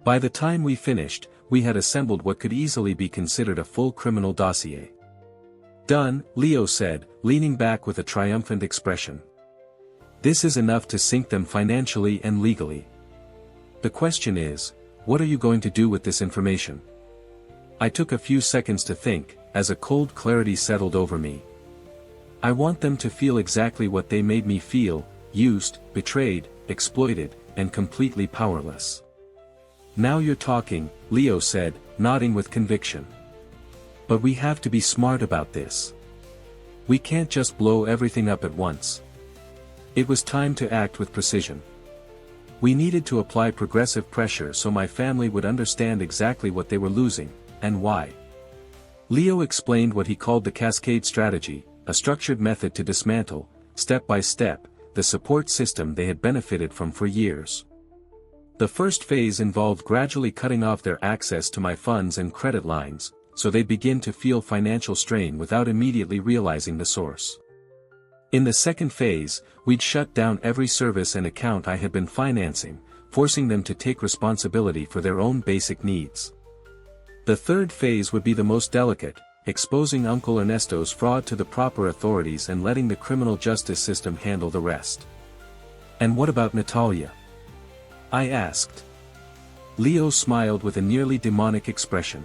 By the time we finished, we had assembled what could easily be considered a full criminal dossier. "Done," Leo said, leaning back with a triumphant expression. "This is enough to sink them financially and legally. The question is, what are you going to do with this information?" I took a few seconds to think, as a cold clarity settled over me. "I want them to feel exactly what they made me feel, used, betrayed, exploited, and completely powerless." "Now you're talking," Leo said, nodding with conviction. "But we have to be smart about this. We can't just blow everything up at once." It was time to act with precision. We needed to apply progressive pressure so my family would understand exactly what they were losing, and why. Leo explained what he called the cascade strategy, a structured method to dismantle, step by step, the support system they had benefited from for years. The first phase involved gradually cutting off their access to my funds and credit lines, so they'd begin to feel financial strain without immediately realizing the source. In the second phase, we'd shut down every service and account I had been financing, forcing them to take responsibility for their own basic needs. The third phase would be the most delicate, exposing Uncle Ernesto's fraud to the proper authorities and letting the criminal justice system handle the rest. "And what about Natalia?" I asked. Leo smiled with a nearly demonic expression.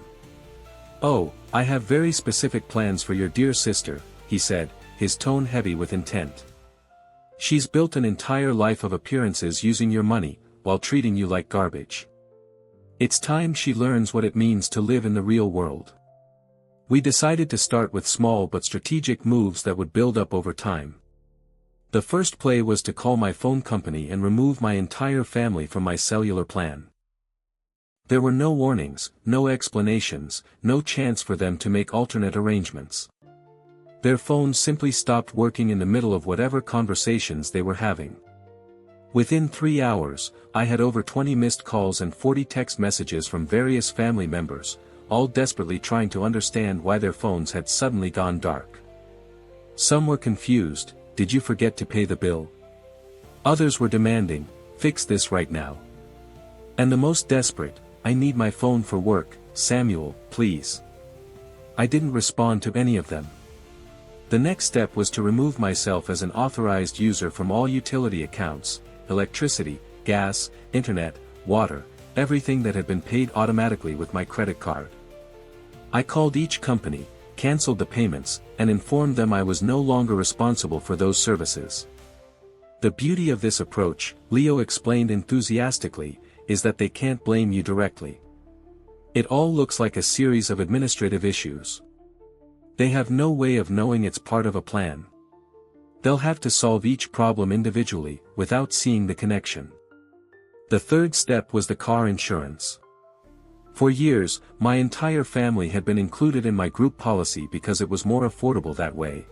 "Oh, I have very specific plans for your dear sister," he said, his tone heavy with intent. "She's built an entire life of appearances using your money, while treating you like garbage. It's time she learns what it means to live in the real world." We decided to start with small but strategic moves that would build up over time. The first play was to call my phone company and remove my entire family from my cellular plan. There were no warnings, no explanations, no chance for them to make alternate arrangements. Their phones simply stopped working in the middle of whatever conversations they were having. Within 3 hours, I had over 20 missed calls and 40 text messages from various family members, all desperately trying to understand why their phones had suddenly gone dark. Some were confused, "Did you forget to pay the bill?" Others were demanding, "Fix this right now." And the most desperate, "I need my phone for work, Samuel, please." I didn't respond to any of them. The next step was to remove myself as an authorized user from all utility accounts, electricity, gas, internet, water, everything that had been paid automatically with my credit card. I called each company, canceled the payments, and informed them I was no longer responsible for those services. The beauty of this approach, Leo explained enthusiastically, is that they can't blame you directly. It all looks like a series of administrative issues. They have no way of knowing it's part of a plan. They'll have to solve each problem individually, without seeing the connection. The third step was the car insurance. For years, my entire family had been included in my group policy because it was more affordable that way.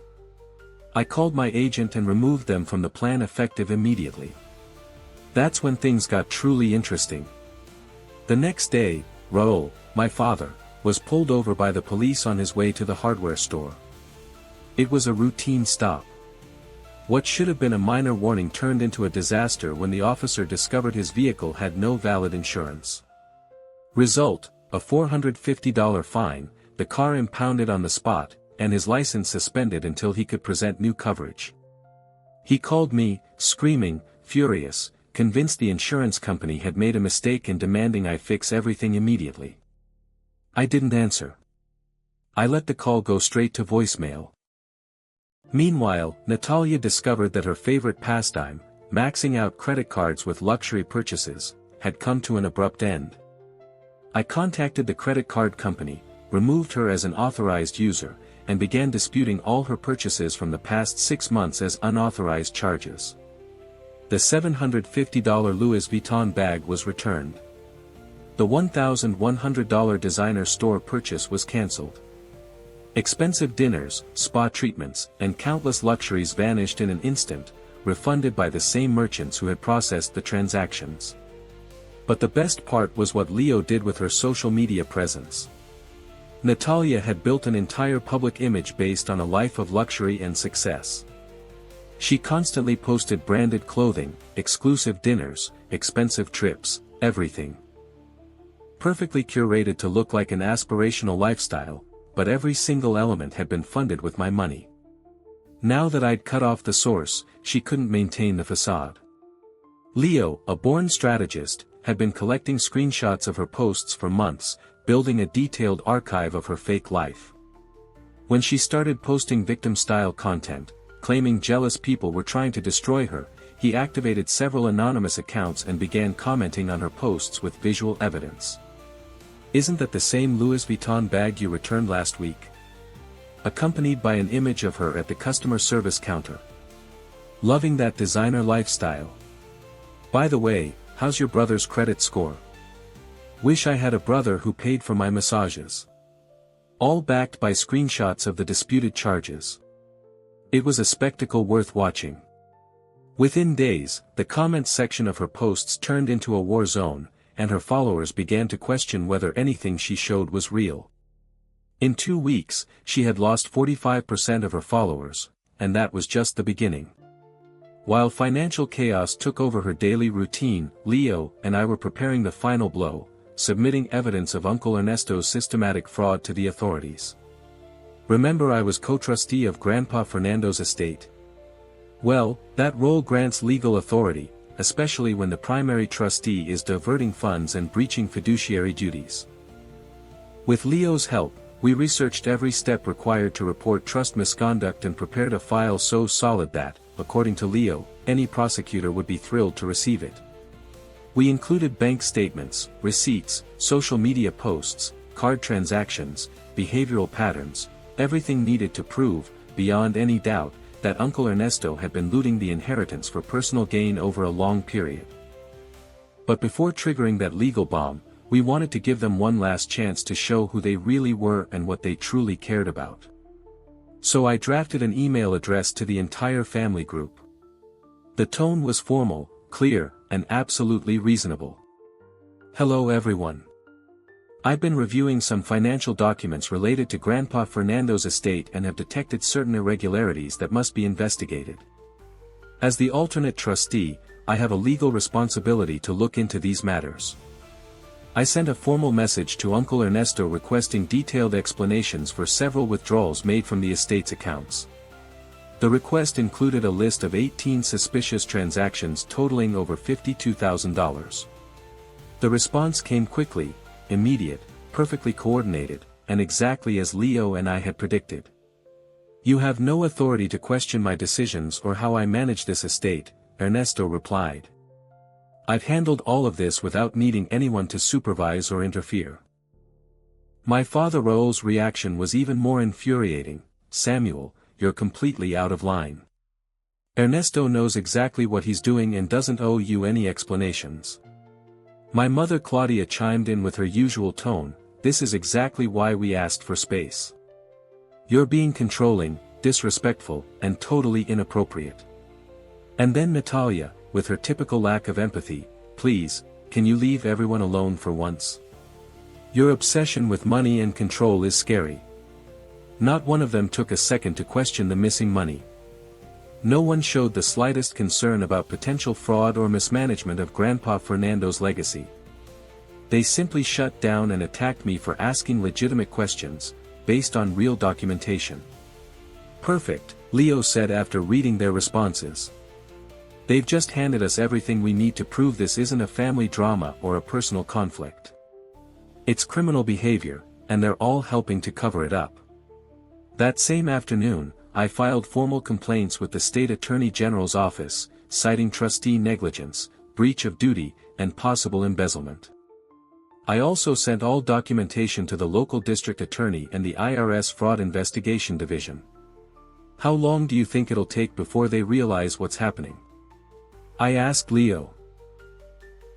I called my agent and removed them from the plan effective immediately. That's when things got truly interesting. The next day, Raul, my father, was pulled over by the police on his way to the hardware store. It was a routine stop. What should have been a minor warning turned into a disaster when the officer discovered his vehicle had no valid insurance. Result, a $450 fine, the car impounded on the spot, and his license suspended until he could present new coverage. He called me, screaming, furious, convinced the insurance company had made a mistake and demanding I fix everything immediately. I didn't answer. I let the call go straight to voicemail. Meanwhile, Natalia discovered that her favorite pastime, maxing out credit cards with luxury purchases, had come to an abrupt end. I contacted the credit card company, removed her as an authorized user, and began disputing all her purchases from the past 6 months as unauthorized charges. The $750 Louis Vuitton bag was returned. The $1,100 designer store purchase was cancelled. Expensive dinners, spa treatments, and countless luxuries vanished in an instant, refunded by the same merchants who had processed the transactions. But the best part was what Leo did with her social media presence. Natalia had built an entire public image based on a life of luxury and success. She constantly posted branded clothing, exclusive dinners, expensive trips, everything. perfectly curated to look like an aspirational lifestyle, but every single element had been funded with my money. Now that I'd cut off the source, she couldn't maintain the facade. Leo, a born strategist, had been collecting screenshots of her posts for months, building a detailed archive of her fake life. When she started posting victim-style content, claiming jealous people were trying to destroy her, he activated several anonymous accounts and began commenting on her posts with visual evidence. "Isn't that the same Louis Vuitton bag you returned last week?" Accompanied by an image of her at the customer service counter. "Loving that designer lifestyle. By the way, how's your brother's credit score? Wish I had a brother who paid for my massages." All backed by screenshots of the disputed charges. It was a spectacle worth watching. Within days, the comments section of her posts turned into a war zone, and her followers began to question whether anything she showed was real. In 2 weeks, she had lost 45% of her followers, and that was just the beginning. While financial chaos took over her daily routine, Leo and I were preparing the final blow, submitting evidence of Uncle Ernesto's systematic fraud to the authorities. Remember, I was co-trustee of Grandpa Fernando's estate? Well, that role grants legal authority, especially when the primary trustee is diverting funds and breaching fiduciary duties. With Leo's help, we researched every step required to report trust misconduct and prepared a file so solid that, according to Leo, any prosecutor would be thrilled to receive it. We included bank statements, receipts, social media posts, card transactions, behavioral patterns, everything needed to prove, beyond any doubt, that Uncle Ernesto had been looting the inheritance for personal gain over a long period. But before triggering that legal bomb, we wanted to give them one last chance to show who they really were and what they truly cared about. So I drafted an email addressed to the entire family group. The tone was formal, clear, and absolutely reasonable. "Hello everyone. I've been reviewing some financial documents related to Grandpa Fernando's estate and have detected certain irregularities that must be investigated. As the alternate trustee, I have a legal responsibility to look into these matters. I sent a formal message to Uncle Ernesto requesting detailed explanations for several withdrawals made from the estate's accounts. The request included a list of 18 suspicious transactions totaling over $52,000. The response came quickly, immediate, perfectly coordinated, and exactly as Leo and I had predicted. "You have no authority to question my decisions or how I manage this estate," Ernesto replied. "I've handled all of this without needing anyone to supervise or interfere." My father Raul's reaction was even more infuriating. "Samuel, you're completely out of line. Ernesto knows exactly what he's doing and doesn't owe you any explanations." My mother Claudia chimed in with her usual tone, "This is exactly why we asked for space. You're being controlling, disrespectful, and totally inappropriate." And then Natalia, with her typical lack of empathy, "Please, can you leave everyone alone for once? Your obsession with money and control is scary." Not one of them took a second to question the missing money. No one showed the slightest concern about potential fraud or mismanagement of Grandpa Fernando's legacy. They simply shut down and attacked me for asking legitimate questions, based on real documentation. "Perfect," Leo said after reading their responses. "They've just handed us everything we need to prove this isn't a family drama or a personal conflict. It's criminal behavior, and they're all helping to cover it up." That same afternoon, I filed formal complaints with the State Attorney General's office, citing trustee negligence, breach of duty, and possible embezzlement. I also sent all documentation to the local district attorney and the IRS Fraud Investigation Division. "How long do you think it'll take before they realize what's happening?" I asked Leo.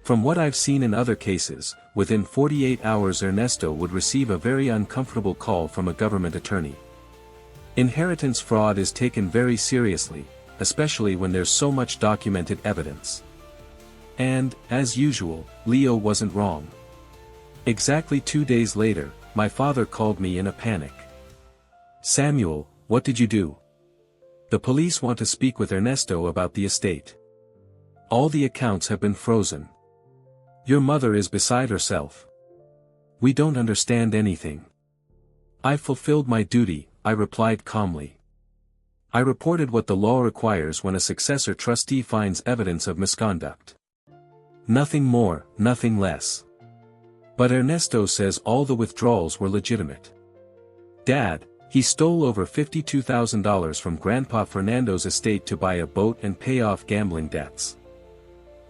"From what I've seen in other cases, within 48 hours Ernesto would receive a very uncomfortable call from a government attorney. Inheritance fraud is taken very seriously, especially when there's so much documented evidence." And, as usual, Leo wasn't wrong. Exactly 2 days later, my father called me in a panic. "Samuel, what did you do? The police want to speak with Ernesto about the estate. All the accounts have been frozen. Your mother is beside herself." We don't understand anything. I've fulfilled my duty, I replied calmly. I reported what the law requires when a successor trustee finds evidence of misconduct. Nothing more, nothing less. But Ernesto says all the withdrawals were legitimate. Dad, he stole over $52,000 from Grandpa Fernando's estate to buy a boat and pay off gambling debts.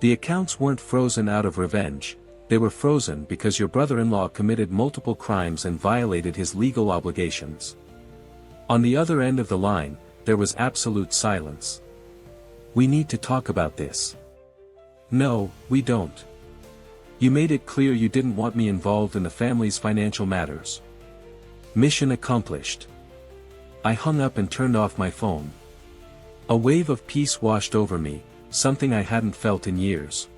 The accounts weren't frozen out of revenge, they were frozen because your brother-in-law committed multiple crimes and violated his legal obligations. On the other end of the line, there was absolute silence. We need to talk about this. No, we don't. You made it clear you didn't want me involved in the family's financial matters. Mission accomplished. I hung up and turned off my phone. A wave of peace washed over me, something I hadn't felt in years.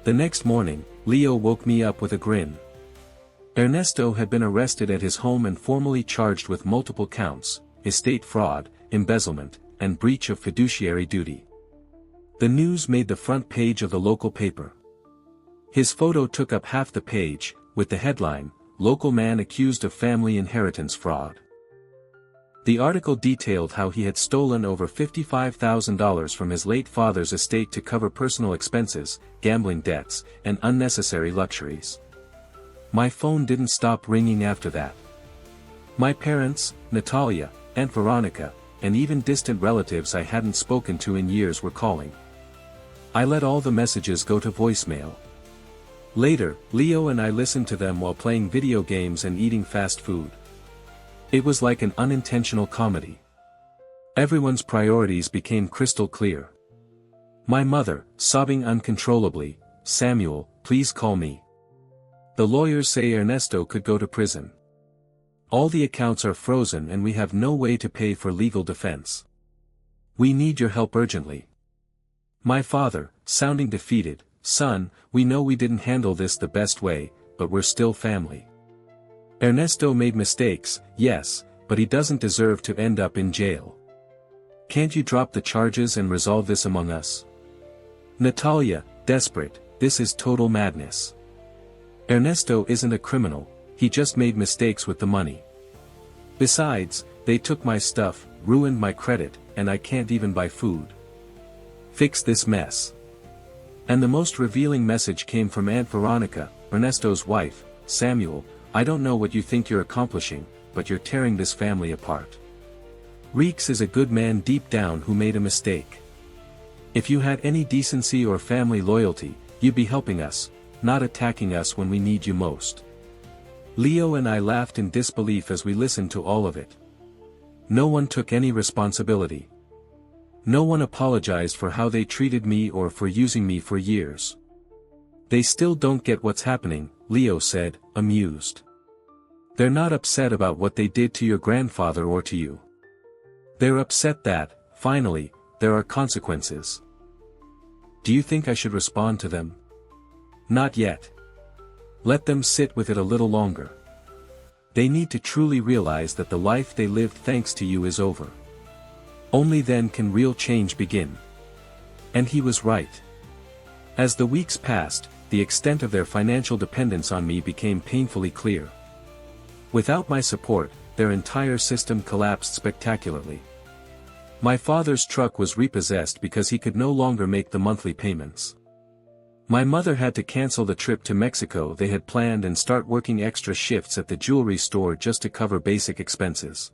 The next morning, Leo woke me up with a grin. Ernesto had been arrested at his home and formally charged with multiple counts: estate fraud, embezzlement, and breach of fiduciary duty. The news made the front page of the local paper. His photo took up half the page, with the headline, "Local Man Accused of Family Inheritance Fraud." The article detailed how he had stolen over $55,000 from his late father's estate to cover personal expenses, gambling debts, and unnecessary luxuries. My phone didn't stop ringing after that. My parents, Natalia, Aunt Veronica, and even distant relatives I hadn't spoken to in years were calling. I let all the messages go to voicemail. Later, Leo and I listened to them while playing video games and eating fast food. It was like an unintentional comedy. Everyone's priorities became crystal clear. My mother, sobbing uncontrollably, "Samuel, please call me. The lawyers say Ernesto could go to prison. All the accounts are frozen and we have no way to pay for legal defense. We need your help urgently." My father, sounding defeated, "Son, we know we didn't handle this the best way, but we're still family. Ernesto made mistakes, yes, but he doesn't deserve to end up in jail. Can't you drop the charges and resolve this among us?" Natalia, desperate, "This is total madness. Ernesto isn't a criminal, he just made mistakes with the money. Besides, they took my stuff, ruined my credit, and I can't even buy food. Fix this mess." And the most revealing message came from Aunt Veronica, Ernesto's wife. "Samuel, I don't know what you think you're accomplishing, but you're tearing this family apart. Reeks is a good man deep down who made a mistake. If you had any decency or family loyalty, you'd be helping us, not attacking us when we need you most." Leo and I laughed in disbelief as we listened to all of it. No one took any responsibility. No one apologized for how they treated me or for using me for years. "They still don't get what's happening," Leo said, amused. "They're not upset about what they did to your grandfather or to you. They're upset that, finally, there are consequences. Do you think I should respond to them? Not yet. Let them sit with it a little longer. They need to truly realize that the life they lived thanks to you is over. Only then can real change begin." And he was right. As the weeks passed, the extent of their financial dependence on me became painfully clear. Without my support, their entire system collapsed spectacularly. My father's truck was repossessed because he could no longer make the monthly payments. My mother had to cancel the trip to Mexico they had planned and start working extra shifts at the jewelry store just to cover basic expenses.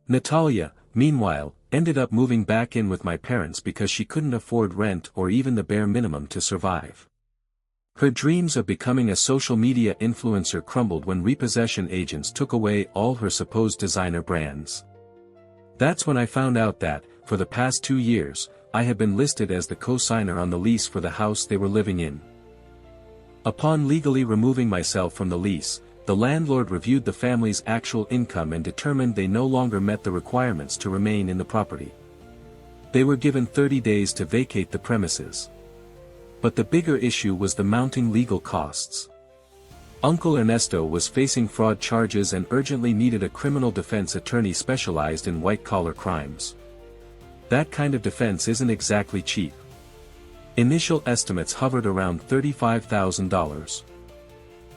Natalia, meanwhile, ended up moving back in with my parents because she couldn't afford rent or even the bare minimum to survive. Her dreams of becoming a social media influencer crumbled when repossession agents took away all her supposed designer brands. That's when I found out that, for the past 2 years, I had been listed as the co-signer on the lease for the house they were living in. Upon legally removing myself from the lease, the landlord reviewed the family's actual income and determined they no longer met the requirements to remain in the property. They were given 30 days to vacate the premises. But the bigger issue was the mounting legal costs. Uncle Ernesto was facing fraud charges and urgently needed a criminal defense attorney specialized in white-collar crimes. That kind of defense isn't exactly cheap. Initial estimates hovered around $35,000.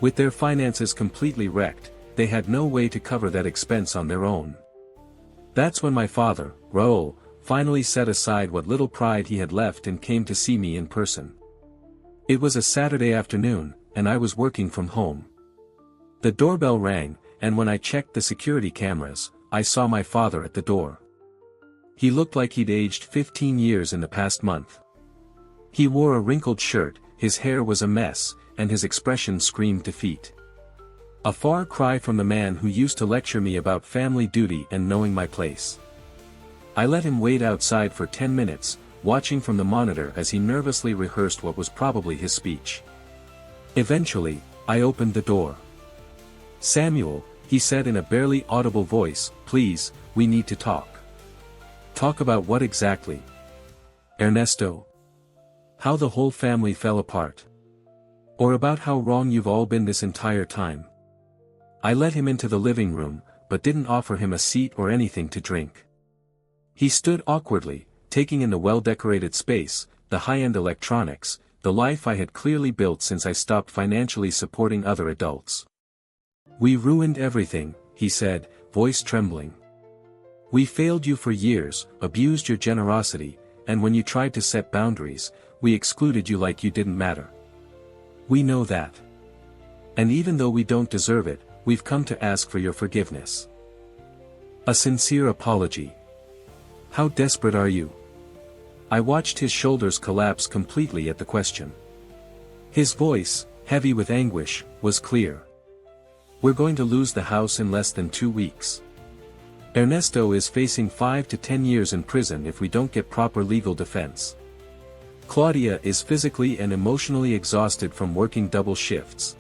With their finances completely wrecked, they had no way to cover that expense on their own. That's when my father, Raoul, finally set aside what little pride he had left and came to see me in person. It was a Saturday afternoon, and I was working from home. The doorbell rang, and when I checked the security cameras, I saw my father at the door. He looked like he'd aged 15 years in the past month. He wore a wrinkled shirt, his hair was a mess, and his expression screamed defeat. A far cry from the man who used to lecture me about family duty and knowing my place. I let him wait outside for 10 minutes, watching from the monitor as he nervously rehearsed what was probably his speech. Eventually, I opened the door. "Samuel," he said in a barely audible voice, "please, we need to talk." "Talk about what exactly?" "Ernesto. How the whole family fell apart. Or about how wrong you've all been this entire time." I let him into the living room, but didn't offer him a seat or anything to drink. He stood awkwardly, taking in the well-decorated space, the high-end electronics, the life I had clearly built since I stopped financially supporting other adults. "We ruined everything," he said, voice trembling. "We failed you for years, abused your generosity, and when you tried to set boundaries, we excluded you like you didn't matter. We know that. And even though we don't deserve it, we've come to ask for your forgiveness. A sincere apology. How desperate are you?" I watched his shoulders collapse completely at the question. His voice, heavy with anguish, was clear. "We're going to lose the house in less than 2 weeks. Ernesto is facing 5 to 10 years in prison if we don't get proper legal defense. Claudia is physically and emotionally exhausted from working double shifts.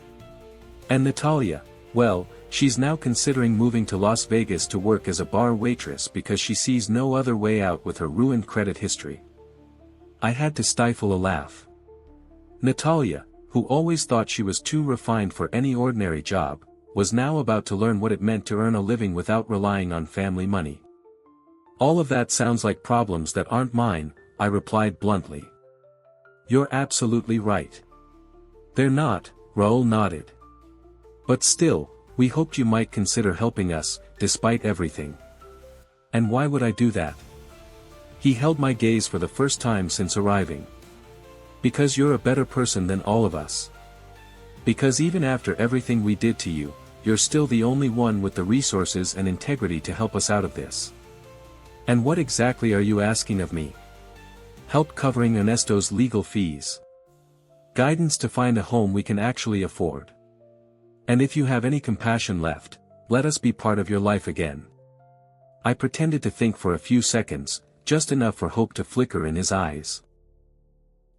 And Natalia, well, she's now considering moving to Las Vegas to work as a bar waitress because she sees no other way out with her ruined credit history." I had to stifle a laugh. Natalia, who always thought she was too refined for any ordinary job, was now about to learn what it meant to earn a living without relying on family money. "All of that sounds like problems that aren't mine," I replied bluntly. "You're absolutely right. They're not," Raoul nodded. "But still, we hoped you might consider helping us, despite everything." "And why would I do that?" He held my gaze for the first time since arriving. "Because you're a better person than all of us. Because even after everything we did to you, you're still the only one with the resources and integrity to help us out of this." "And what exactly are you asking of me?" "Help covering Ernesto's legal fees. Guidance to find a home we can actually afford. And if you have any compassion left, let us be part of your life again." I pretended to think for a few seconds, just enough for hope to flicker in his eyes.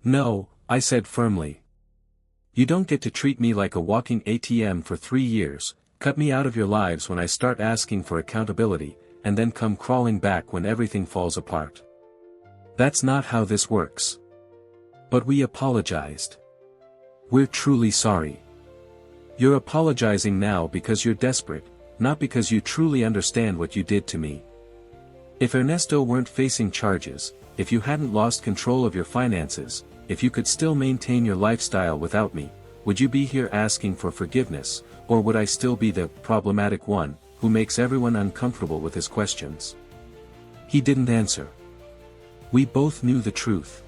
"No," I said firmly. "You don't get to treat me like a walking ATM for 3 years, cut me out of your lives when I start asking for accountability, and then come crawling back when everything falls apart. That's not how this works." "But we apologized. We're truly sorry." "You're apologizing now because you're desperate, not because you truly understand what you did to me. If Ernesto weren't facing charges, if you hadn't lost control of your finances, if you could still maintain your lifestyle without me, would you be here asking for forgiveness, or would I still be the problematic one, who makes everyone uncomfortable with his questions?" He didn't answer. We both knew the truth.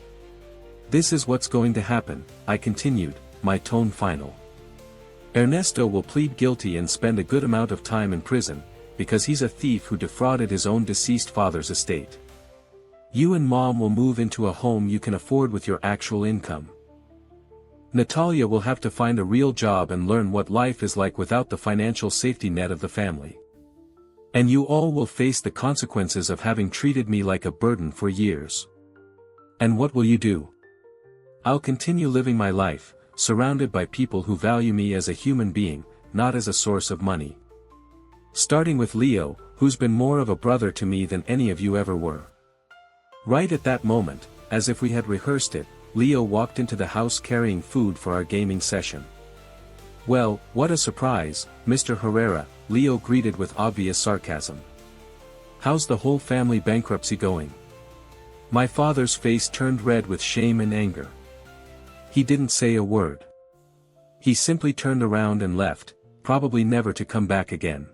"This is what's going to happen," I continued, my tone final. "Ernesto will plead guilty and spend a good amount of time in prison, because he's a thief who defrauded his own deceased father's estate. You and Mom will move into a home you can afford with your actual income. Natalia will have to find a real job and learn what life is like without the financial safety net of the family. And you all will face the consequences of having treated me like a burden for years. And what will you do? I'll continue living my life, surrounded by people who value me as a human being, not as a source of money. Starting with Leo, who's been more of a brother to me than any of you ever were." Right at that moment, as if we had rehearsed it, Leo walked into the house carrying food for our gaming session. "Well, what a surprise, Mr. Herrera," Leo greeted with obvious sarcasm. "How's the whole family bankruptcy going?" My father's face turned red with shame and anger. He didn't say a word. He simply turned around and left, probably never to come back again.